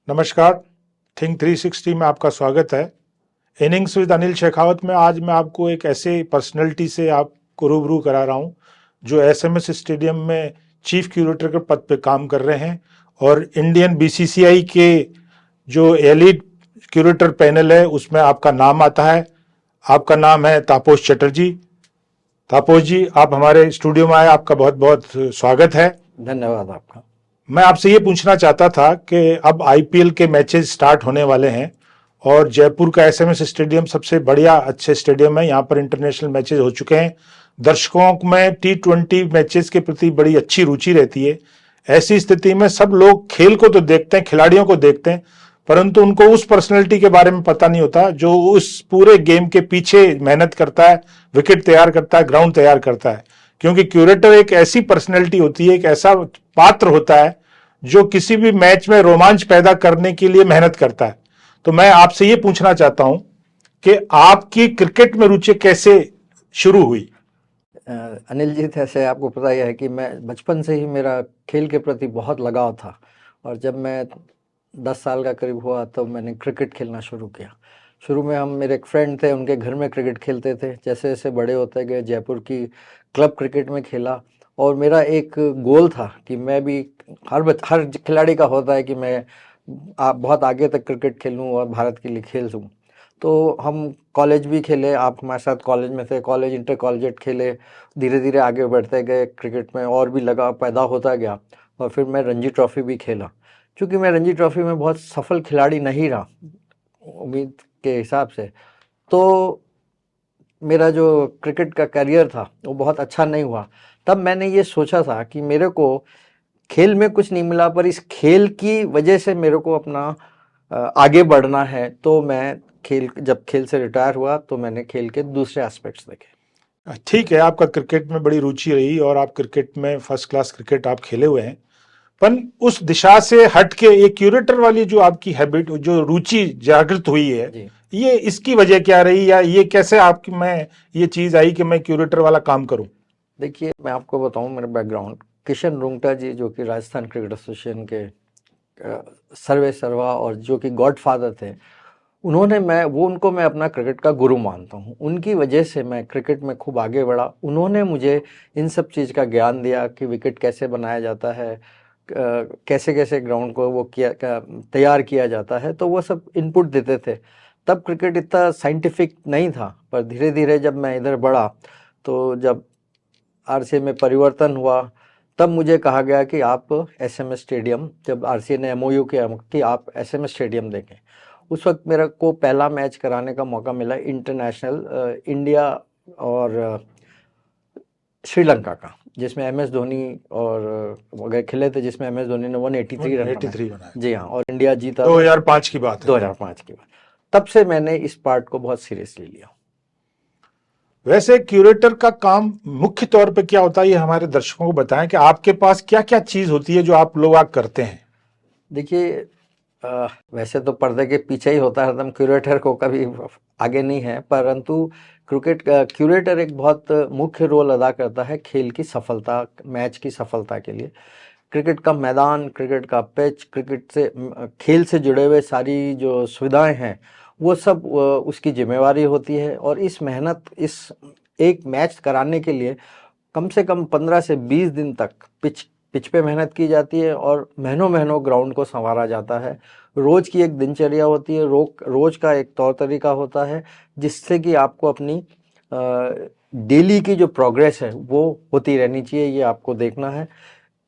नमस्कार। थिंक 360 में आपका स्वागत है। इनिंग्स विद अनिल शेखावत में आज मैं आपको एक ऐसे पर्सनैलिटी से आपको रूबरू करा रहा हूँ जो एसएमएस स्टेडियम में चीफ क्यूरेटर के पद पे काम कर रहे हैं और इंडियन बीसीसीआई के जो एलीट क्यूरेटर पैनल है उसमें आपका नाम आता है। आपका नाम है तापोश चटर्जी। तापोश जी, आप हमारे स्टूडियो में आए, आपका बहुत बहुत स्वागत है। धन्यवाद आपका। मैं आपसे ये पूछना चाहता था कि अब आईपीएल के मैचेस स्टार्ट होने वाले हैं और जयपुर का एसएमएस स्टेडियम सबसे बढ़िया अच्छे स्टेडियम है। यहाँ पर इंटरनेशनल मैचेस हो चुके हैं। दर्शकों में टी20 मैचेस के प्रति बड़ी अच्छी रुचि रहती है। ऐसी स्थिति में सब लोग खेल को तो देखते हैं, खिलाड़ियों को देखते हैं, परंतु उनको उस पर्सनैलिटी के बारे में पता नहीं होता जो उस पूरे गेम के पीछे मेहनत करता है, विकेट तैयार करता है, ग्राउंड तैयार करता है। क्योंकि क्यूरेटर एक ऐसी पर्सनैलिटी होती है, एक ऐसा पात्र होता है जो किसी भी मैच में रोमांच पैदा करने के लिए मेहनत करता है। तो मैं आपसे ये पूछना चाहता हूं कि आपकी क्रिकेट में रुचि कैसे शुरू हुई? अनिल जी, जैसे आपको पता ही है कि मैं बचपन से ही मेरा खेल के प्रति बहुत लगाव था और जब मैं 10 साल का करीब हुआ तो मैंने क्रिकेट खेलना शुरू किया। शुरू में मेरे एक फ्रेंड थे, उनके घर में क्रिकेट खेलते थे। जैसे जैसे बड़े होते गए जयपुर की क्लब क्रिकेट में खेला और मेरा एक गोल था कि मैं भी हर खिलाड़ी का होता है कि मैं बहुत आगे तक क्रिकेट खेलूं और भारत के लिए खेल दूं। तो हम कॉलेज भी खेले, आप हमारे साथ कॉलेज में थे, कॉलेज इंटर कॉलेजिएट खेले, धीरे धीरे आगे बढ़ते गए क्रिकेट में और भी लगाव पैदा होता गया और फिर मैं रणजी ट्रॉफी भी खेला। चूँकि मैं रणजी ट्रॉफी में बहुत सफल खिलाड़ी नहीं रहा उम्मीद के हिसाब से, तो मेरा जो क्रिकेट का करियर था वो बहुत अच्छा नहीं हुआ। तब मैंने ये सोचा था कि मेरे को खेल में कुछ नहीं मिला पर इस खेल की वजह से मेरे को अपना आगे बढ़ना है। तो मैं जब खेल से रिटायर हुआ तो मैंने खेल के दूसरे एस्पेक्ट्स देखे। ठीक है, आपका क्रिकेट में बड़ी रुचि रही और आप क्रिकेट में फर्स्ट क्लास क्रिकेट आप खेले हुए हैं, पर उस दिशा से हट के ये क्यूरेटर वाली जो आपकी हैबिट, जो रुचि जागृत हुई है, ये इसकी वजह क्या रही या ये कैसे आपकी में ये चीज आई कि मैं क्यूरेटर वाला काम करूं? देखिए, मैं आपको बताऊं मेरा बैकग्राउंड। किशन रुंगटा जी जो कि राजस्थान क्रिकेट एसोसिएशन के सर्वे सर्वा और जो कि गॉडफादर थे, उनको मैं अपना क्रिकेट का गुरु मानता हूँ। उनकी वजह से मैं क्रिकेट में खूब आगे बढ़ा। उन्होंने मुझे इन सब चीज़ का ज्ञान दिया कि विकेट कैसे बनाया जाता है, कैसे कैसे ग्राउंड को वो तैयार किया जाता है, तो वो सब इनपुट देते थे। तब क्रिकेट इतना साइंटिफिक नहीं था, पर धीरे धीरे जब मैं इधर बढ़ा तो जब आरसीए में परिवर्तन हुआ तब मुझे कहा गया कि आप एसएमएस स्टेडियम, जब आरसीए ने एमओयू किया कि आप एसएमएस स्टेडियम देखें। उस वक्त मेरे को पहला मैच कराने का मौका मिला इंटरनेशनल इंडिया और श्रीलंका का, जिसमें एमएस धोनी और वगैरह खेले थे, जिसमें एमएस धोनी ने 183 रन बनाया। जी हाँ, और इंडिया जीता। 2005 की बात है। 2005 की बात। तब से मैंने इस पार्ट को बहुत सीरियसली लिया। वैसे क्यूरेटर का काम मुख्य तौर पे क्या होता है, ये हमारे दर्शकों को बताएं कि आपके पास क्या क्या चीज होती है जो आप लोग करते हैं? देखिए, वैसे तो पर्दे के पीछे ही होता है, हम क्यूरेटर को कभी आगे नहीं है, परंतु क्यूरेटर एक बहुत मुख्य रोल अदा करता है खेल की सफलता, मैच की सफलता के लिए। क्रिकेट का मैदान, क्रिकेट का पिच, खेल से जुड़े हुए सारी जो सुविधाएं हैं वो सब उसकी जिम्मेवारी होती है। और इस एक मैच कराने के लिए कम से कम 15 से 20 दिन तक पिच पे मेहनत की जाती है और महीनों ग्राउंड को संवारा जाता है। रोज की एक दिनचर्या होती है, रोज का एक तौर तरीका होता है, जिससे कि आपको अपनी डेली की जो प्रोग्रेस है वो होती रहनी चाहिए, ये आपको देखना है।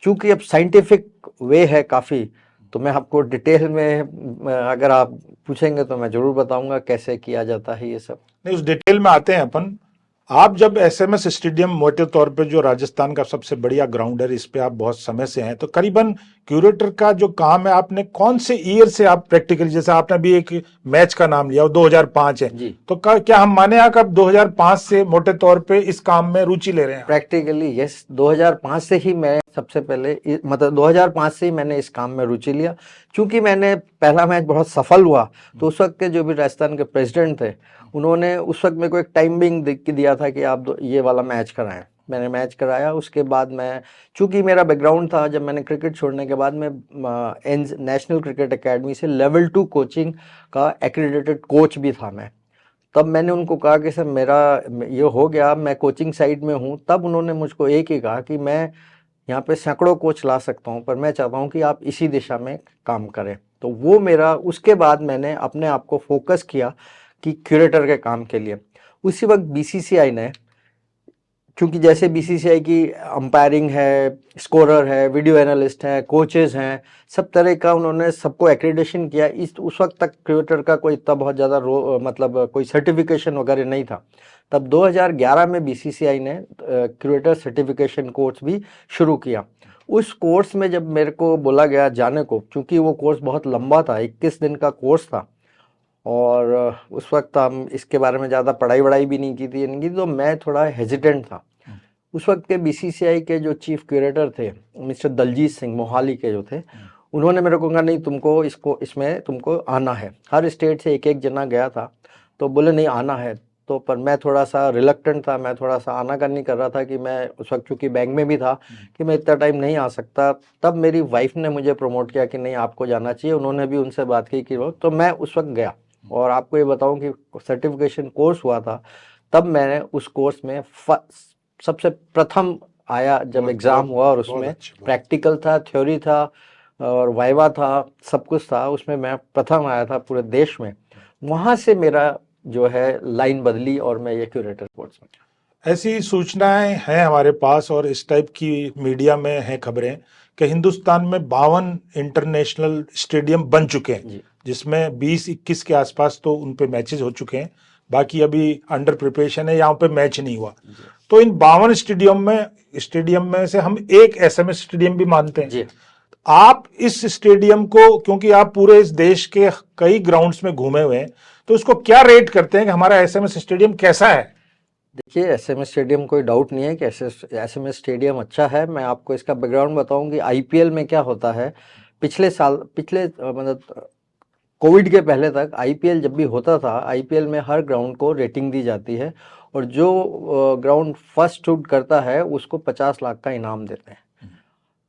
चूंकि अब साइंटिफिक वे है काफ़ी, तो मैं आपको डिटेल में अगर आप पूछेंगे तो मैं जरूर बताऊंगा कैसे किया जाता है ये सब। नहीं, उस डिटेल में आते हैं अपन। आप जब एसएमएस स्टेडियम मोटे तौर पे जो राजस्थान का सबसे बढ़िया ग्राउंड है, इस पे आप बहुत समय से हैं, तो करीबन क्यूरेटर का जो काम है, आपने कौन से ईयर से आप प्रैक्टिकली, जैसे आपने भी एक मैच का नाम लिया, 2005 है जी, तो क्या हम माने आप 2005 से मोटे तौर पे इस काम में रुचि ले रहे हैं? प्रैक्टिकली यस, 2005 से ही मैं सबसे पहले, मतलब 2005 से ही मैंने इस काम में रुचि लिया। क्योंकि मैंने पहला मैच बहुत सफल हुआ, तो उस वक्त के जो भी राजस्थान के प्रेसिडेंट थे, उन्होंने उस वक्त मेरे को एक टाइमिंग दिया था कि आप ये वाला मैच कराएं। मैंने मैच कराया। उसके बाद मैं, चूंकि मेरा बैकग्राउंड था, जब मैंने क्रिकेट छोड़ने के बाद मैं नेशनल क्रिकेट एकेडमी से लेवल 2 कोचिंग का एक्रेडिटेड कोच भी था मैं। तब मैंने उनको कहा कि सर मेरा ये हो गया, मैं कोचिंग साइड में हूँ। तब उन्होंने मुझको एक ही कहा कि मैं यहाँ पे सैकड़ों कोच ला सकता हूँ, पर मैं चाहता हूँ कि आप इसी दिशा में काम करें। तो वो मेरा, उसके बाद मैंने अपने आप को फोकस किया कि क्यूरेटर के काम के लिए। उसी वक्त बीसीसीआई ने, क्योंकि जैसे बीसीसीआई की अंपायरिंग है, स्कोरर है, वीडियो एनालिस्ट है, कोचेस हैं, सब तरह का उन्होंने सबको एक्रेडिटेशन किया। उस वक्त तक क्रिकेटर का कोई इतना बहुत ज़्यादा मतलब कोई सर्टिफिकेशन वगैरह नहीं था। तब 2011 में बीसीसीआई ने क्रिकेटर सर्टिफिकेशन कोर्स भी शुरू किया। उस कोर्स में जब मेरे को बोला गया जाने को, क्योंकि वो कोर्स बहुत लंबा था, 21 दिन का कोर्स था, और उस वक्त हम इसके बारे में ज़्यादा पढ़ाई वढ़ाई भी नहीं की थी, तो मैं थोड़ा हेजिटेंट था। उस वक्त के बीसीसीआई के जो चीफ क्यूरेटर थे, मिस्टर दलजीत सिंह मोहाली के जो थे, उन्होंने मेरे को कहा नहीं, तुमको इसमें तुमको आना है। हर स्टेट से एक एक जना गया था, तो बोले नहीं आना है। तो पर मैं थोड़ा सा रिलक्टेंट था, मैं थोड़ा सा आना कर नहीं कर रहा था कि मैं उस वक्त चूँकि बैंक में भी था कि मैं इतना टाइम नहीं आ सकता। तब मेरी वाइफ ने मुझे प्रमोट किया कि नहीं आपको जाना चाहिए। उन्होंने भी उनसे बात की कि वो, तो मैं उस वक्त गया। और आपको ये बताऊं कि सर्टिफिकेशन कोर्स हुआ था, तब मैंने उस कोर्स में सबसे प्रथम आया जब एग्ज़ाम हुआ, और उसमें प्रैक्टिकल था, थ्योरी था और वाइवा था, सब कुछ था। उसमें मैं प्रथम आया था पूरे देश में। वहाँ से मेरा जो है लाइन बदली और मैं ये क्यूरेटर कोर्स में। ऐसी सूचनाएं हैं हमारे पास और इस टाइप की मीडिया में हैं खबरें कि हिंदुस्तान में 52 इंटरनेशनल स्टेडियम बन चुके हैं, जिसमें 20-21 के आसपास तो उन पे मैचेस हो चुके हैं, बाकी अभी अंडर प्रिपरेशन है, यहाँ पे मैच नहीं हुआ। तो इन 52 स्टेडियम में से हम एक एसएमएस स्टेडियम भी मानते हैं जी। आप इस स्टेडियम को, क्योंकि आप पूरे इस देश के कई ग्राउंड्स में घूमे हुए हैं, तो उसको क्या रेट करते हैं कि हमारा एसएमएस स्टेडियम कैसा है? देखिए, एसएमएस स्टेडियम, कोई डाउट नहीं है कि एसएमएस स्टेडियम अच्छा है। मैं आपको इसका बैकग्राउंड बताऊं कि आईपीएल में क्या होता है। पिछले मतलब कोविड के पहले तक आईपीएल जब भी होता था, आईपीएल में हर ग्राउंड को रेटिंग दी जाती है, और जो ग्राउंड फर्स्ट शूट करता है उसको 50 लाख का इनाम देते हैं।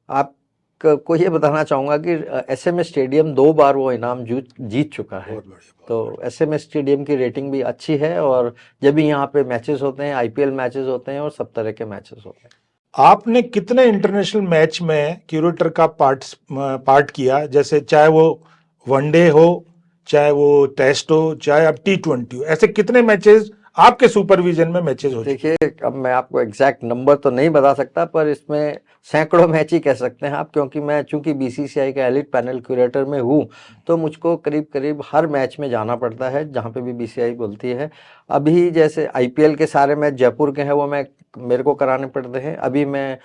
आपको ये बताना चाहूँगा कि एसएमएस स्टेडियम 2 बार वो इनाम जीत चुका है। तो एसएमएस स्टेडियम की रेटिंग भी अच्छी है, और जब भी यहाँ पे मैचेस होते हैं, आईपीएल मैचेस होते हैं और सब तरह के मैचेस होते हैं। आपने कितने इंटरनेशनल मैच में क्यूरेटर का पार्ट किया, जैसे चाहे वो वनडे हो, चाहे वो टेस्ट हो, चाहे अब T20 हो, ऐसे कितने मैचेस आपके सुपरविजन में मैचेस हो? देखिए, अब मैं आपको एग्जैक्ट नंबर तो नहीं बता सकता, पर इसमें सैकड़ों मैच ही कह सकते हैं आप, क्योंकि मैं चूंकि बीसीसीआई का एलिट पैनल क्यूरेटर में हूँ, तो मुझको करीब करीब हर मैच में जाना पड़ता है जहाँ पे भी बीसीसीआई बोलती है। अभी जैसे आईपीएल के सारे मैच जयपुर के हैं, वो मेरे को कराने पड़ते हैं। अभी मैं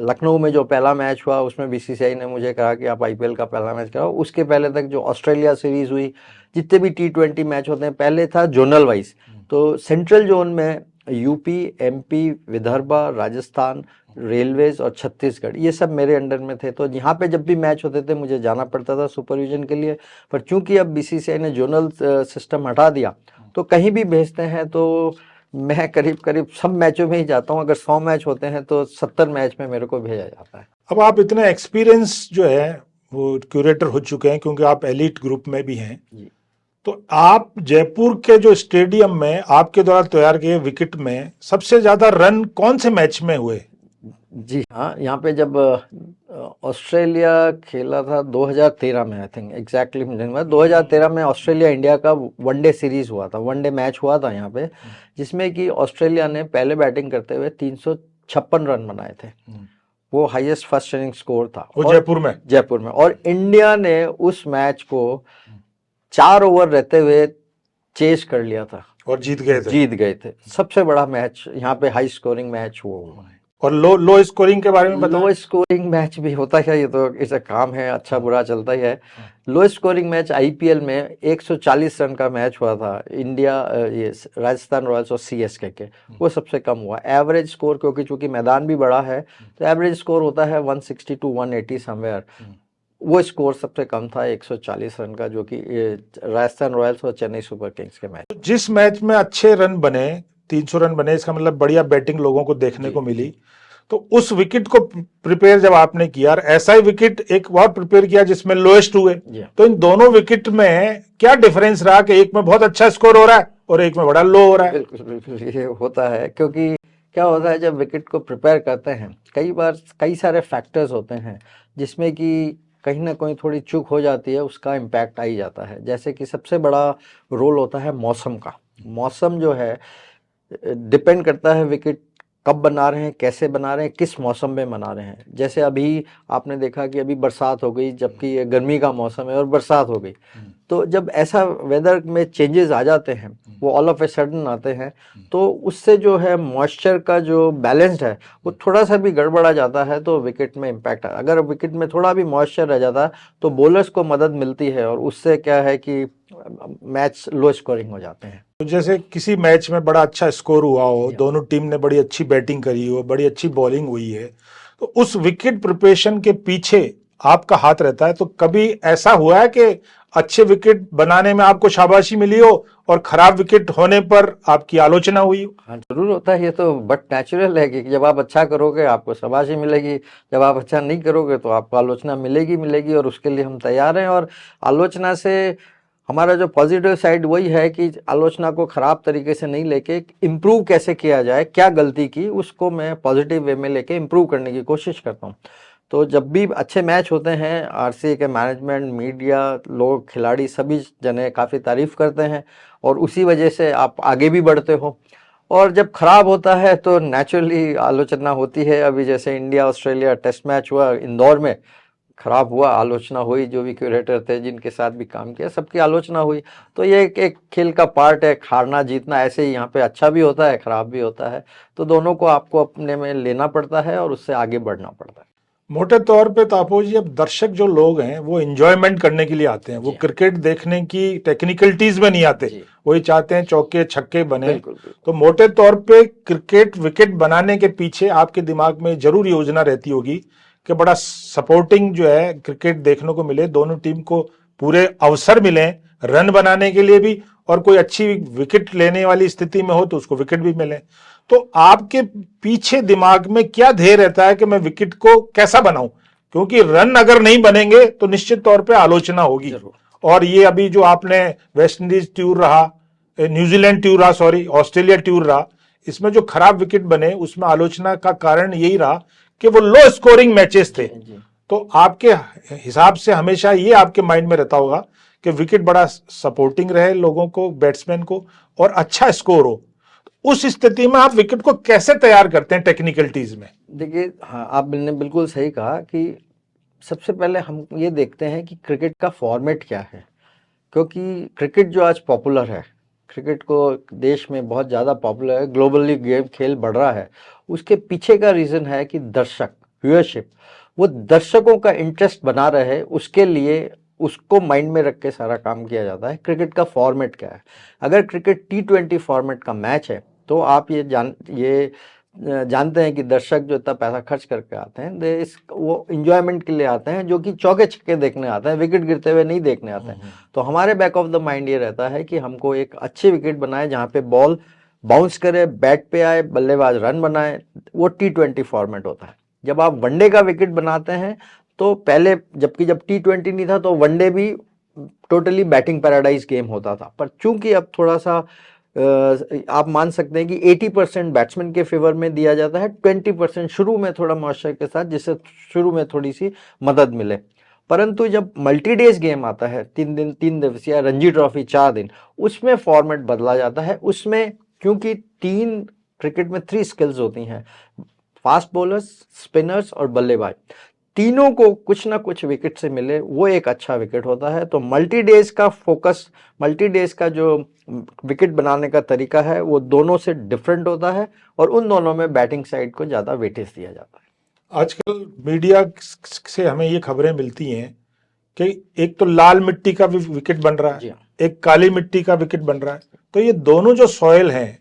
लखनऊ में जो पहला मैच हुआ, उसमें बीसीसीआई ने मुझे कहा कि आप आईपीएल का पहला मैच कराओ। उसके पहले तक जो ऑस्ट्रेलिया सीरीज हुई, जितने भी T20 मैच होते हैं, पहले था जोनल वाइज। तो सेंट्रल जोन में UP, MP, Vidarbha, Rajasthan, railways और छत्तीसगढ़, ये सब मेरे अंडर में थे। तो यहाँ पे जब भी मैच होते थे मुझे जाना पड़ता था सुपरविजन के लिए। पर चूंकि अब बीसीसीआई ने जोनल सिस्टम हटा दिया, तो कहीं भी भेजते हैं तो मैं करीब करीब सब मैचों में ही जाता हूँ। अगर 100 मैच होते हैं तो 70 मैच में मेरे को भेजा जाता है। अब आप इतना एक्सपीरियंस जो है वो क्यूरेटर हो चुके हैं, क्योंकि आप एलिट ग्रुप में भी हैं, तो आप जयपुर के जो स्टेडियम में आपके द्वारा तैयार किए विकेट में सबसे ज्यादा रन कौन से मैच में हुए? जी हाँ, यहाँ पे जब ऑस्ट्रेलिया खेला था 2013 में, आई थिंक एग्जैक्टली मुझे नहीं पता, 2013 में ऑस्ट्रेलिया इंडिया का वनडे सीरीज हुआ था, वनडे मैच हुआ था यहाँ पे, जिसमें कि ऑस्ट्रेलिया ने पहले बैटिंग करते हुए 356 रन बनाए थे। वो हाईएस्ट फर्स्ट इनिंग स्कोर था, वो जयपुर में। और इंडिया ने उस मैच को 4 ओवर रहते हुए चेस कर लिया था और जीत गए थे। सबसे बड़ा मैच यहाँ पे, हाई स्कोरिंग मैच वो हुआ है। और लो स्कोरिंग के बारे में बताएं। लो स्कोरिंग मैच भी होता है, ये तो ऐसा काम है, अच्छा बुरा चलता ही है। लो स्कोरिंग मैच आईपीएल में 140 रन का मैच हुआ था, इंडिया ये राजस्थान रॉयल्स और सीएसके के, वो सबसे कम हुआ। एवरेज स्कोर, क्योंकि चूंकि मैदान भी बड़ा है, तो एवरेज स्कोर होता है 160 to 180 समवेयर। वो स्कोर सबसे कम था 140 रन का, जो कि राजस्थान रॉयल्स और चेन्नई सुपर किंग्स के मैच। जिस मैच में अच्छे रन बने, 300 रन बने, इसका मतलब बढ़िया बैटिंग लोगों को देखने को मिली। तो उस विकेट को प्रिपेयर जब आपने किया, और ऐसा ही विकेट एक और प्रिपेयर किया जिसमें लोएस्ट हुए, तो इन दोनों विकेट में क्या डिफरेंस रहा कि एक में बहुत अच्छा स्कोर हो रहा है और एक में बड़ा लो हो रहा है? बिल्कुल बिल्कुल ये होता है, क्योंकि क्या होता है जब विकेट को प्रिपेयर करते हैं कई बार कई सारे फैक्टर्स होते हैं जिसमें कि कहीं ना कहीं थोड़ी चूक हो जाती है, उसका इम्पैक्ट आ ही जाता है। जैसे कि सबसे बड़ा रोल होता है मौसम का। मौसम जो है डिपेंड करता है विकेट कब बना रहे हैं, कैसे बना रहे हैं, किस मौसम में बना रहे हैं। जैसे अभी आपने देखा कि अभी बरसात हो गई, जबकि ये गर्मी का मौसम है और बरसात हो गई। तो जब ऐसा वेदर में चेंजेस आ जाते हैं, वो ऑल ऑफ ए सडन आते हैं, तो उससे जो है मॉइस्चर का जो बैलेंस्ड है वो थोड़ा सा भी गड़बड़ा जाता है तो विकेट में इम्पैक्ट आता है। अगर विकेट में थोड़ा भी मॉइस्चर रह जाता है तो बॉलर्स को मदद मिलती है और उससे क्या है कि मैच लो स्कोरिंग हो जाते हैं। तो जैसे किसी मैच में बड़ा अच्छा स्कोर हुआ हो, दोनों टीम ने बड़ी अच्छी बैटिंग करी हो, बड़ी अच्छी बॉलिंग हुई है, तो उस विकेट प्रिपरेशन के पीछे आपका हाथ रहता है। तो कभी ऐसा हुआ है कि अच्छे विकेट बनाने में आपको शाबाशी मिली हो और खराब विकेट होने पर आपकी आलोचना हुई हो? हाँ जरूर होता है, ये तो बट नेचुरल है कि जब आप अच्छा करोगे आपको शाबाशी मिलेगी, जब आप अच्छा नहीं करोगे तो आपको आलोचना मिलेगी मिलेगी, और उसके लिए हम तैयार हैं। और आलोचना से हमारा जो पॉजिटिव साइड वही है कि आलोचना को खराब तरीके से नहीं लेके इम्प्रूव कैसे किया जाए, क्या गलती की उसको मैं पॉजिटिव वे में लेके इम्प्रूव करने की कोशिश करता हूँ। तो जब भी अच्छे मैच होते हैं, आरसीए के मैनेजमेंट, मीडिया, लोग, खिलाड़ी सभी जने काफ़ी तारीफ करते हैं और उसी वजह से आप आगे भी बढ़ते हो। और जब खराब होता है तो नेचुरली आलोचना होती है। अभी जैसे इंडिया ऑस्ट्रेलिया टेस्ट मैच हुआ इंदौर में, खराब हुआ, आलोचना हुई, जो भी क्यूरेटर थे जिनके साथ भी काम किया सबकी आलोचना हुई। तो ये एक खेल का पार्ट है, हारना जीतना ऐसे ही यहाँ पे अच्छा भी होता है खराब भी होता है। तो दोनों को आपको अपने में लेना पड़ता है और उससे आगे बढ़ना पड़ता है। मोटे तौर पे तापो जी, अब दर्शक जो लोग हैं वो एंजॉयमेंट करने के लिए आते हैं, वो क्रिकेट देखने की टेक्निकलिटीज में नहीं आते, वही चाहते हैं चौके छक्के बने। तो मोटे तौर पे क्रिकेट विकेट बनाने के पीछे आपके दिमाग में जरूर योजना रहती होगी कि बड़ा सपोर्टिंग जो है क्रिकेट देखने को मिले, दोनों टीम को पूरे अवसर मिले रन बनाने के लिए भी, और कोई अच्छी विकेट लेने वाली स्थिति में हो तो उसको विकेट भी मिले। तो आपके पीछे दिमाग में क्या ध्येय रहता है कि मैं विकेट को कैसा बनाऊं? क्योंकि रन अगर नहीं बनेंगे तो निश्चित तौर पे आलोचना होगी। और ये अभी जो आपने वेस्ट इंडीज टूर रहा, न्यूजीलैंड टूर रहा, सॉरी ऑस्ट्रेलिया टूर रहा, इसमें जो खराब विकेट बने उसमें आलोचना का कारण यही रहा कि वो लो स्कोरिंग मैचेस थे। तो आपके हिसाब से हमेशा ये आपके माइंड में रहता होगा कि विकेट बड़ा सपोर्टिंग रहे लोगों को, बैट्समैन को, और अच्छा स्कोर हो। उस स्थिति में आप विकेट को कैसे तैयार करते हैं टेक्निकलिटीज में? देखिए, हाँ आपने बिल्कुल सही कहा कि सबसे पहले हम ये देखते हैं कि क्रिकेट का फॉर्मेट क्या है। क्योंकि क्रिकेट जो आज पॉपुलर है, क्रिकेट को देश में बहुत ज़्यादा पॉपुलर है, ग्लोबली गेम खेल बढ़ रहा है, उसके पीछे का रीज़न है कि दर्शक, व्यूअरशिप, वो दर्शकों का इंटरेस्ट बना रहे, उसके लिए उसको माइंड में रख के सारा काम किया जाता है। क्रिकेट का फॉर्मेट क्या है? अगर क्रिकेट T20 फॉर्मेट का मैच है तो आप ये जानते हैं कि दर्शक जो इतना पैसा खर्च करके आते हैं वो इंजॉयमेंट के लिए आते हैं, जो कि चौके छक्के देखने आते हैं, विकेट गिरते हुए नहीं देखने आते हैं। तो हमारे बैक ऑफ द माइंड ये रहता है कि हमको एक अच्छी विकेट बनाए जहाँ पे बॉल बाउंस करे, बैट पे आए, बल्लेबाज रन बनाए, वो T20 फॉर्मेट होता है। जब आप वनडे का विकेट बनाते हैं तो पहले जब T20 नहीं था तो वनडे भी टोटली बैटिंग पैराडाइज गेम होता था, पर चूंकि अब थोड़ा सा आप मान सकते हैं कि 80% बैट्समैन के फेवर में दिया जाता है, 20% शुरू में थोड़ा मॉइस्चर के साथ, जिससे शुरू में थोड़ी सी मदद मिले। परंतु जब मल्टी डेज गेम आता है, 3 दिवसीय रणजी ट्रॉफी 4 दिन, उसमें फॉर्मेट बदला जाता है। उसमें क्योंकि क्रिकेट में 3 स्किल्स होती हैं, फास्ट बॉलर्स, स्पिनर्स और बल्लेबाज, तीनों को कुछ ना कुछ विकेट से मिले, वो एक अच्छा विकेट होता है। तो मल्टी डेज का फोकस, मल्टी डेज का जो विकेट बनाने का तरीका है वो दोनों से डिफरेंट होता है, और उन दोनों में बैटिंग साइड को ज़्यादा वेटेज दिया जाता है। आजकल मीडिया से हमें ये खबरें मिलती हैं कि एक तो लाल मिट्टी का विकेट बन रहा है, एक काली मिट्टी का विकेट बन रहा है। तो ये दोनों जो सॉइल हैं,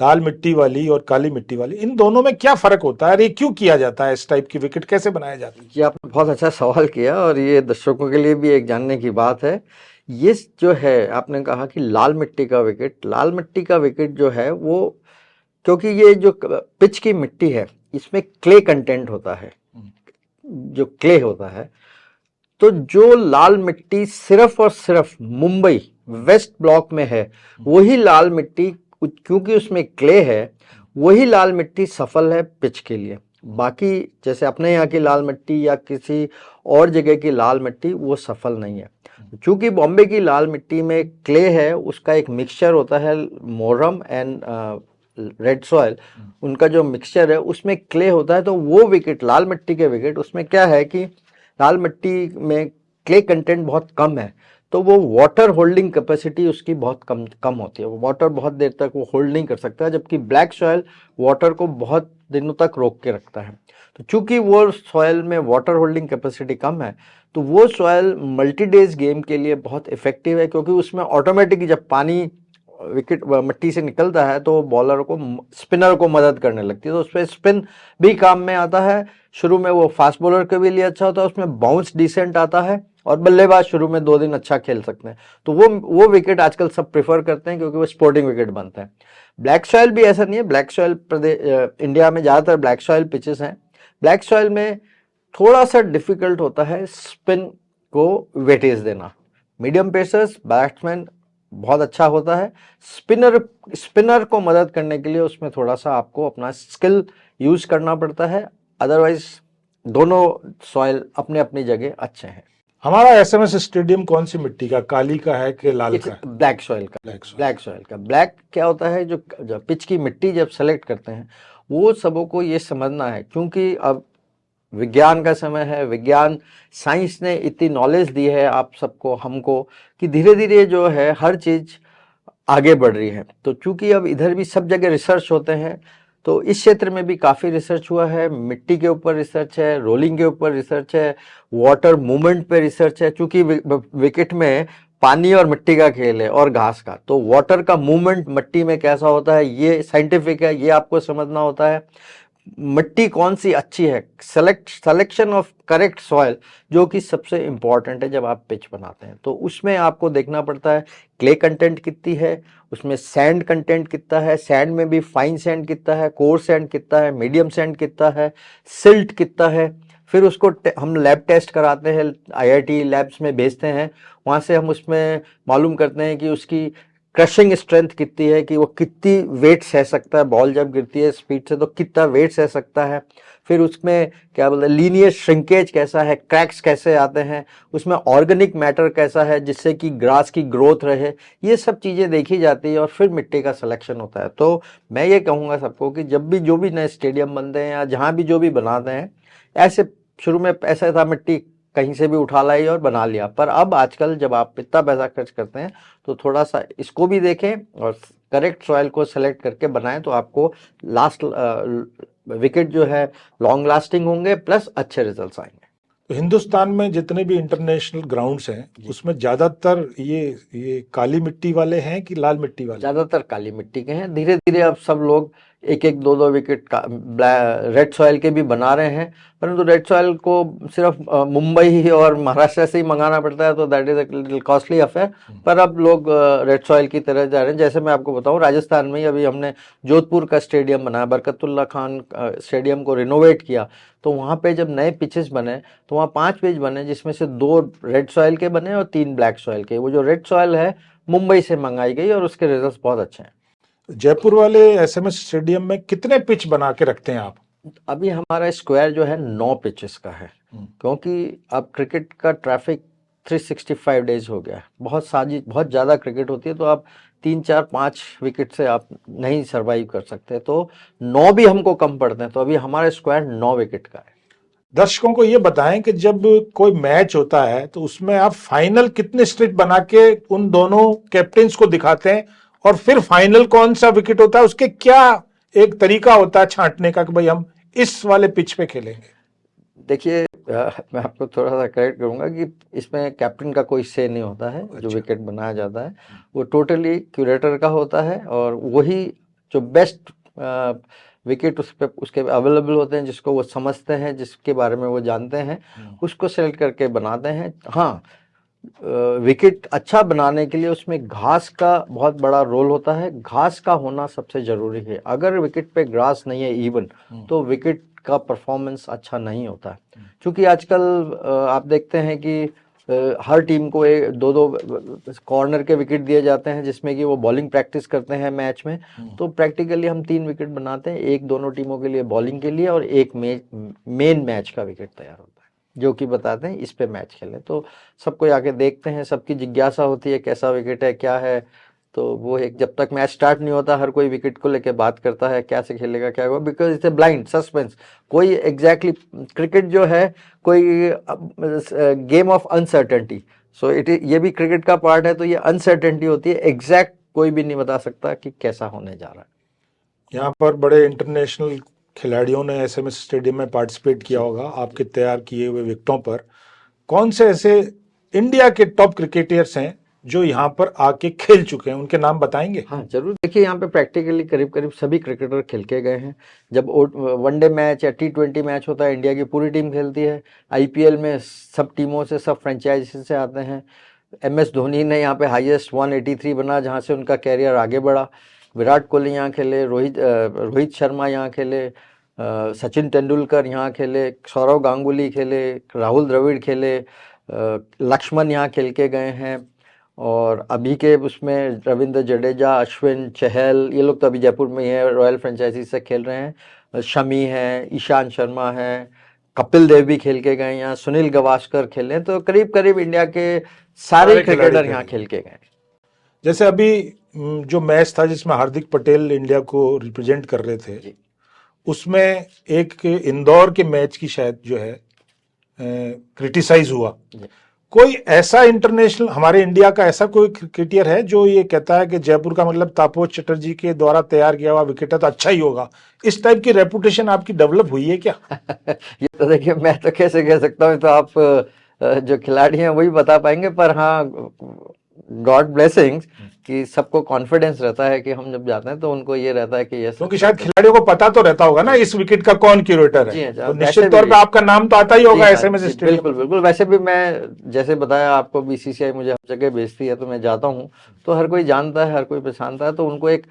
लाल मिट्टी वाली और काली मिट्टी वाली, इन दोनों में क्या फर्क होता है और ये क्यों किया जाता है? इस टाइप की विकेट कैसे बनाया जाता है? ये आपने बहुत अच्छा सवाल किया और ये दर्शकों के लिए भी एक जानने की बात है। ये जो है आपने कहा कि लाल मिट्टी का विकेट, लाल मिट्टी का विकेट जो है वो, क्योंकि ये जो पिच की मिट्टी है इसमें क्ले कंटेंट होता है, जो क्ले होता है, तो जो लाल मिट्टी सिर्फ और सिर्फ मुंबई वेस्ट ब्लॉक में है वही लाल मिट्टी, क्योंकि उसमें क्ले है, वही लाल मिट्टी सफल है पिच के लिए। बाकी जैसे अपने यहाँ की लाल मिट्टी या किसी और जगह की लाल मिट्टी वो सफल नहीं है। क्योंकि बॉम्बे की लाल मिट्टी में क्ले है, उसका एक मिक्सचर होता है मोरम एंड रेड सॉइल, उनका जो मिक्सचर है उसमें क्ले होता है। तो वो विकेट, लाल मिट्टी के विकेट, उसमें क्या है कि लाल मिट्टी में क्ले कंटेंट बहुत कम है, तो वो वाटर होल्डिंग कैपेसिटी उसकी बहुत कम होती है, वो वाटर बहुत देर तक वो होल्ड नहीं कर सकता है, जबकि ब्लैक सॉइल वाटर को बहुत दिनों तक रोक के रखता है। तो चूंकि वो सॉइल में वाटर होल्डिंग कैपेसिटी कम है, तो वो सॉइल मल्टी डेज गेम के लिए बहुत इफेक्टिव है, क्योंकि उसमें ऑटोमेटिक जब पानी विकेट मिट्टी से निकलता है तो बॉलर को, स्पिनर को मदद करने लगती है, तो उसमें स्पिन भी काम में आता है। शुरू में वो फास्ट बॉलर के भी लिए अच्छा होता है, उसमें बाउंस डिसेंट आता है और बल्लेबाज शुरू में 2 दिन अच्छा खेल सकते हैं। तो वो विकेट आजकल सब प्रेफर करते हैं, क्योंकि वो स्पोर्टिंग विकेट बनते हैं। ब्लैक सॉइल भी ऐसा नहीं है, ब्लैक सॉइल इंडिया में ज़्यादातर ब्लैक सॉइल पिचेस हैं। ब्लैक सॉइल में थोड़ा सा डिफिकल्ट होता है स्पिन को वेटेज देना। मीडियम पेसर्स, बैट्समैन बहुत अच्छा होता है, स्पिनर को मदद करने के लिए उसमें थोड़ा सा आपको अपना स्किल यूज करना पड़ता है। अदरवाइज दोनों सॉइल अपने अपनी जगह अच्छे हैं। हमारा एसएमएस स्टेडियम कौन सी मिट्टी का, काली का है कि लाल का है? ब्लैक सॉइल का। ब्लैक सॉइल का। ब्लैक क्या होता है, जो पिच की मिट्टी जब सेलेक्ट करते हैं वो सबों को ये समझना है, क्योंकि अब विज्ञान का समय है, विज्ञान साइंस ने इतनी नॉलेज दी है आप सबको, हमको, कि धीरे धीरे जो है हर चीज आगे बढ़ रही है। तो चूंकि अब इधर भी सब जगह रिसर्च होते हैं, तो इस क्षेत्र में भी काफ़ी रिसर्च हुआ है। मिट्टी के ऊपर रिसर्च है, रोलिंग के ऊपर रिसर्च है, वाटर मूवमेंट पे रिसर्च है। चूंकि विकेट में पानी और मिट्टी का खेल है और घास का, तो वाटर का मूवमेंट मिट्टी में कैसा होता है ये साइंटिफिक है, ये आपको समझना होता है। मिट्टी कौन सी अच्छी है, सिलेक्शन ऑफ करेक्ट सॉइल जो कि सबसे इंपॉर्टेंट है जब आप पिच बनाते हैं। तो उसमें आपको देखना पड़ता है क्ले कंटेंट कितनी है, उसमें सैंड कंटेंट कितना है, सैंड में भी फाइन सैंड कितना है, कोर सैंड कितना है, मीडियम सैंड कितना है, सिल्ट कितना है। फिर उसको हम लैब टेस्ट कराते हैं, आईआईटी लैब्स में भेजते हैं, वहाँ से हम उसमें मालूम करते हैं कि उसकी क्रशिंग स्ट्रेंथ कितनी है, कि वो कितनी वेट सह सकता है, बॉल जब गिरती है स्पीड से तो कितना वेट सह सकता है। फिर उसमें क्या बोलते हैं, लीनियर श्रिंकेज कैसा है, क्रैक्स कैसे आते हैं, उसमें ऑर्गेनिक मैटर कैसा है जिससे कि ग्रास की ग्रोथ रहे, ये सब चीज़ें देखी जाती है और फिर मिट्टी का सिलेक्शन होता है। तो मैं ये कहूँगा सबको कि जब भी जो भी नए स्टेडियम बनते हैं या जहाँ भी जो भी बनाते हैं, ऐसे शुरू में ऐसा था मिट्टी कहीं से भी उठा लाई और बना लिया, पर अब आजकल जब आप इतना पैसा खर्च करते हैं तो थोड़ा सा इसको भी देखें और करेक्ट सॉइल को सेलेक्ट करके बनाएं, तो आपको लास्ट विकेट जो है लॉन्ग लास्टिंग होंगे प्लस अच्छे रिजल्ट्स आएंगे। तो हिंदुस्तान में जितने भी इंटरनेशनल ग्राउंड्स हैं उसमें ज्यादातर ये काली मिट्टी वाले हैं कि लाल मिट्टी वाले? ज्यादातर काली मिट्टी के हैं। धीरे धीरे अब सब लोग एक एक दो दो विकेट रेड सॉइल के भी बना रहे हैं, परंतु रेड सॉइल को सिर्फ मुंबई और महाराष्ट्र से ही मंगाना पड़ता है, तो that is little costly affair. पर अब लोग रेड सॉइल की तरह जा रहे हैं। जैसे मैं आपको बताऊं, राजस्थान में ही अभी हमने जोधपुर का स्टेडियम बनाया, बरकतुल्ला खान स्टेडियम को रिनोवेट किया, तो वहाँ पे जब नए पिचेस बने तो वहाँ 5 पिच बने, जिसमें से 2 रेड सॉइल के बने और 3 ब्लैक सॉइल के। वो जो रेड सॉइल है मुंबई से मंगाई गई और उसके रिजल्ट्स बहुत अच्छे हैं। जयपुर वाले एसएमएस स्टेडियम में कितने पिच बना के रखते हैं आप? अभी हमारा स्क्वायर जो है 9 पिचेस का है, क्योंकि अब क्रिकेट का ट्रैफिक 365 डेज हो गया है। बहुत ज़्यादा क्रिकेट होती है, तो आप 3 4 5 विकेट से आप नहीं सरवाइव कर सकते, तो 9 भी हमको कम पड़ते हैं। तो अभी हमारा स्क्वायर 9 विकेट का है। दर्शकों को ये बताएं कि जब कोई मैच होता है तो उसमें आप फाइनल कितने स्ट्रिप बना के उन दोनों कैप्टन्स को दिखाते हैं, और फिर फाइनल कौन सा विकेट होता है, उसके क्या एक तरीका होता है छांटने का कि भाई हम इस वाले पिच पे खेलेंगे? देखिए, मैं आपको थोड़ा सा करेक्ट करूंगा कि इसमें कैप्टन का कोई से नहीं होता है। जो विकेट बनाया जाता है वो टोटली क्यूरेटर का होता है, और वही जो बेस्ट विकेट उस पे उसके अवेलेबल होते हैं, जिसको वो समझते हैं, जिसके बारे में वो जानते हैं, उसको सेलेक्ट करके बनाते हैं। हाँ, विकेट अच्छा बनाने के लिए उसमें घास का बहुत बड़ा रोल होता है। घास का होना सबसे जरूरी है। अगर विकेट पे ग्रास नहीं है इवन, तो विकेट का परफॉर्मेंस अच्छा नहीं होता है। क्योंकि आजकल आप देखते हैं कि हर टीम को दो दो कॉर्नर के विकेट दिए जाते हैं, जिसमें कि वो बॉलिंग प्रैक्टिस करते हैं मैच में। तो प्रैक्टिकली हम 3 विकेट बनाते हैं, एक दोनों टीमों के लिए बॉलिंग के लिए और एक मेन मैच का विकेट तैयार होता है, जो कि बताते हैं इस पे मैच खेलें। तो सब कोई आके देखते हैं, सबकी जिज्ञासा होती है कैसा विकेट है, क्या है। तो वो एक, जब तक मैच स्टार्ट नहीं होता हर कोई विकेट को लेके बात करता है, कैसे खेलेगा, क्या होगा, because it's a blind suspense. कोई एग्जैक्टली क्रिकेट जो है कोई game of uncertainty. So it, ये भी क्रिकेट का पार्ट है। तो ये अनसर्टेनिटी होती है, एग्जैक्ट कोई भी नहीं बता सकता कि कैसा होने जा रहा है। यहाँ पर बड़े इंटरनेशनल खिलाड़ियों ने एसएमएस स्टेडियम में पार्टिसिपेट किया होगा आपके तैयार किए हुए विकेटों पर। कौन से ऐसे इंडिया के टॉप क्रिकेटर्स हैं जो यहाँ पर आके खेल चुके हैं, उनके नाम बताएंगे? हाँ जरूर। देखिए, यहाँ पे प्रैक्टिकली करीब करीब सभी क्रिकेटर खेल के गए हैं। जब वनडे मैच या T20 मैच होता है, इंडिया की पूरी टीम खेलती है। आईपीएल में सब टीमों से, सब फ्रेंचाइजी से आते हैं। MS धोनी ने यहाँ पे हाईएस्ट 183 बना, जहाँ से उनका कैरियर आगे बढ़ा। विराट कोहली यहाँ खेले, रोहित शर्मा यहाँ खेले, सचिन तेंदुलकर यहाँ खेले, सौरव गांगुली खेले, राहुल द्रविड़ खेले, लक्ष्मण यहाँ खेल के गए हैं। और अभी के उसमें रविंद्र जडेजा, अश्विन, चहल, ये लोग तो अभी जयपुर में ही है, रॉयल फ्रेंचाइजी से खेल रहे हैं। शमी है, ईशांत शर्मा है, कपिल देव भी खेल के गए यहाँ, सुनील गावस्कर खेले हैं। तो करीब करीब इंडिया के सारे क्रिकेटर यहाँ खेल के गए। जैसे अभी जो मैच था जिसमें हार्दिक पटेल इंडिया को रिप्रेजेंट कर रहे थे, उसमें एक इंदौर के मैच की शायद जो है क्रिटिसाइज हुआ। कोई ऐसा इंटरनेशनल, हमारे इंडिया का ऐसा कोई क्रिकेटर है जो ये कहता है कि जयपुर का मतलब तापस चटर्जी के द्वारा तैयार किया हुआ विकेट है तो अच्छा ही होगा? इस टाइप की रेपुटेशन आपकी डेवलप हुई है क्या? ये तो देखिए, मैं तो कैसे कह सकता हूँ, तो आप जो खिलाड़ी हैं वही बता पाएंगे। पर हाँ, गॉड ब्लेसिंग्स कि सबको कॉन्फिडेंस रहता है कि हम जब जाते हैं तो उनको ये रहता है कि ये, क्योंकि शायद खिलाड़ियों को पता तो रहता होगा ना इस विकेट का कौन क्यूरेटर है, तो निश्चित वैसे तौर भी- पे आपका नाम तो आता ही होगा जी हाँ, एसएमएस जी, स्टेडियम। बिल्कुल बिल्कुल। वैसे भी मैं जैसे बताया आपको, BCCI मुझे हर जगह भेजती है, तो मैं जाता हूँ तो हर कोई जानता है, हर कोई पहचानता है। तो उनको एक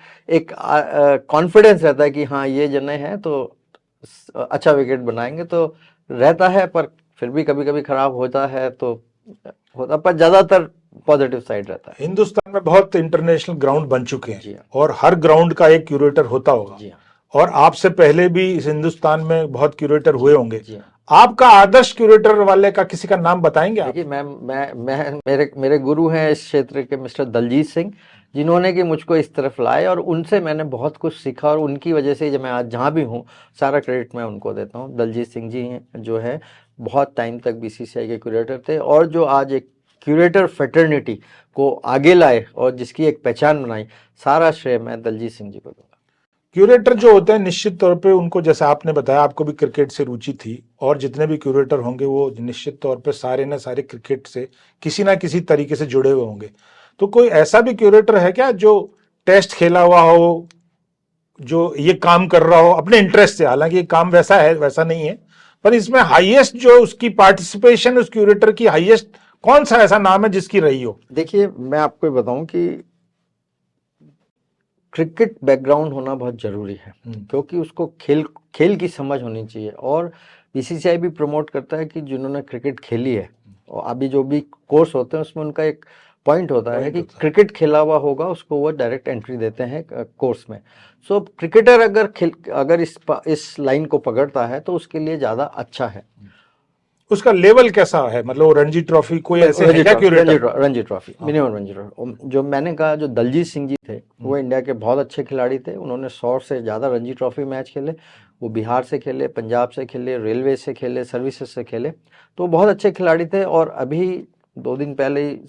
कॉन्फिडेंस रहता है कि हाँ ये जने हैं तो अच्छा विकेट बनाएंगे, तो रहता है। पर फिर भी कभी कभी खराब होता है तो होता, पर ज्यादातर पॉजिटिव साइड रहता है। हिंदुस्तान में बहुत इंटरनेशनल ग्राउंड बन चुके जी हैं हाँ। और हर ग्राउंड का एक क्यूरेटर होता होगा। जी हाँ। और आपसे पहले भी इस हिंदुस्तान में बहुत क्यूरेटर हुए होंगे। जी हाँ। आपका आदर्श क्यूरेटर वाले का किसी का नाम बताएंगे आप? देखिए, मेरे गुरु हैं इस क्षेत्र के, मिस्टर दलजीत सिंह, जिन्होंने कि मुझको इस तरफ लाए और उनसे मैंने बहुत कुछ सीखा। और उनकी वजह से जब मैं आज जहाँ भी हूँ, सारा क्रेडिट मैं उनको देता हूँ। दलजीत सिंह जी जो है बहुत टाइम तक BCCI के क्यूरेटर थे, और जो आज एक क्यूरेटर फ्रेटर्निटी को आगे लाए और जिसकी एक पहचान बनाई, सारा श्रेय मैं दलजीत सिंह जी को दूंगा। क्यूरेटर जो होते हैं निश्चित तौर पे उनको, जैसे आपने बताया आपको भी क्रिकेट से रुचि थी, और जितने भी क्यूरेटर होंगे वो निश्चित तौर पे सारे न सारे क्रिकेट से किसी ना किसी तरीके से जुड़े हुए होंगे। तो कोई ऐसा भी क्यूरेटर है क्या जो टेस्ट खेला हुआ हो, जो ये काम कर रहा हो अपने इंटरेस्ट से? हालांकि ये काम वैसा है, वैसा नहीं है, पर इसमें हाईएस्ट जो उसकी पार्टिसिपेशन उस क्यूरेटर की हाईएस्ट, कौन सा ऐसा नाम है जिसकी रही हो? देखिए, मैं आपको बताऊं कि क्रिकेट बैकग्राउंड होना बहुत जरूरी है, क्योंकि उसको खेल की समझ होनी चाहिए। और BCCI भी प्रमोट करता है कि जिन्होंने क्रिकेट खेली है, और अभी जो भी कोर्स होते हैं उसमें उनका एक पॉइंट होता है कि क्रिकेट खेला हुआ होगा उसको वो डायरेक्ट एंट्री देते हैं कोर्स में। सो क्रिकेटर अगर इस लाइन को पकड़ता है तो उसके लिए ज़्यादा अच्छा है। उसका लेवल कैसा है, मतलब रणजी ट्रॉफी कोई ऐसे है क्या curator? Ranji trophy, minimum Ranji trophy. जो मैंने कहा, जो दलजीत सिंह जी थे वो इंडिया के बहुत अच्छे खिलाड़ी थे। उन्होंने 100 से ज़्यादा रणजी ट्रॉफी मैच खेले। वो बिहार से खेले, पंजाब से खेले, रेलवे से खेले, सर्विसेज से खेले। तो बहुत अच्छे खिलाड़ी थे। और अभी 2 दिन पहले ही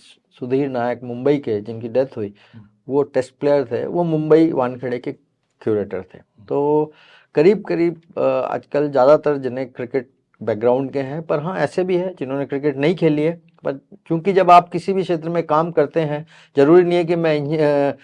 सुधीर नायक मुंबई के, जिनकी डेथ हुई, वो टेस्ट प्लेयर थे, वो मुंबई वानखेड़े के क्यूरेटर थे। तो करीब करीब आजकल ज़्यादातर जिन्हें क्रिकेट बैकग्राउंड के हैं, पर हाँ ऐसे भी है जिन्होंने क्रिकेट नहीं खेली है। पर क्योंकि जब आप किसी भी क्षेत्र में काम करते हैं, जरूरी नहीं है कि मैं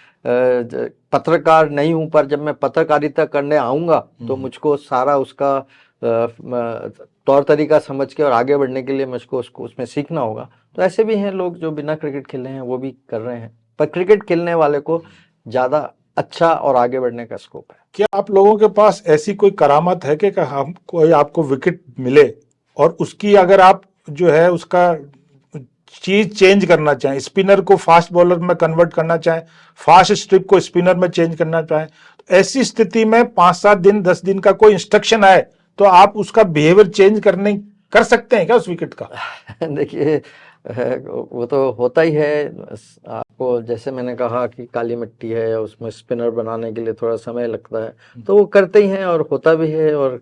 पत्रकार नहीं हूं, पर जब मैं पत्रकारिता करने आऊंगा तो मुझको सारा उसका तौर तरीका समझ के और आगे बढ़ने के लिए मुझको उसको उसमें सीखना होगा। तो ऐसे भी हैं लोग जो बिना क्रिकेट खेले हैं, वो भी कर रहे हैं, पर क्रिकेट खेलने वाले को ज्यादा अच्छा और आगे बढ़ने का स्कोप है। क्या आप लोगों के पास ऐसी कोई करामत है कि हम कोई आपको विकेट मिले और उसकी अगर आप जो है उसका चीज चेंज करना चाहें, स्पिनर को फास्ट बॉलर में कन्वर्ट करना चाहें, फास्ट स्ट्रिप को स्पिनर में चेंज करना चाहें, तो ऐसी स्थिति में 5-7 दिन 10 दिन का कोई इंस्ट्रक्शन आए तो आप उसका बिहेवियर चेंज कर सकते हैं क्या उस विकेट का? देखिए, वो तो होता ही है। आपको जैसे मैंने कहा कि काली मिट्टी है, उसमें स्पिनर बनाने के लिए थोड़ा समय लगता है, तो वो करते ही हैं और होता भी है, और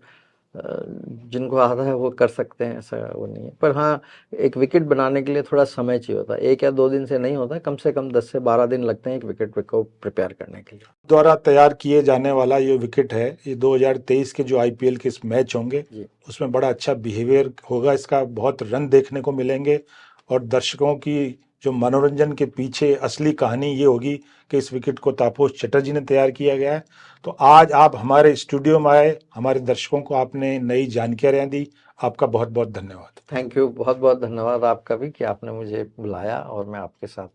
जिनको आता है वो कर सकते हैं, ऐसा वो नहीं है। पर हाँ, एक विकेट बनाने के लिए थोड़ा समय चाहिए होता है, 1 या 2 दिन से नहीं होता, कम से कम 10 से 12 दिन लगते हैं एक विकेट को प्रिपेयर करने के लिए। द्वारा तैयार किए जाने वाला ये विकेट है, ये 2023 के जो आईपीएल के मैच होंगे उसमें बड़ा अच्छा बिहेवियर होगा, इसका बहुत रन देखने को मिलेंगे और दर्शकों की जो मनोरंजन के पीछे असली कहानी ये होगी कि इस विकेट को तापस चटर्जी ने तैयार किया गया है। तो आज आप हमारे स्टूडियो में आए, हमारे दर्शकों को आपने नई जानकारियां दी, आपका बहुत बहुत धन्यवाद। थैंक यू, बहुत बहुत धन्यवाद आपका भी कि आपने मुझे बुलाया और मैं आपके साथ।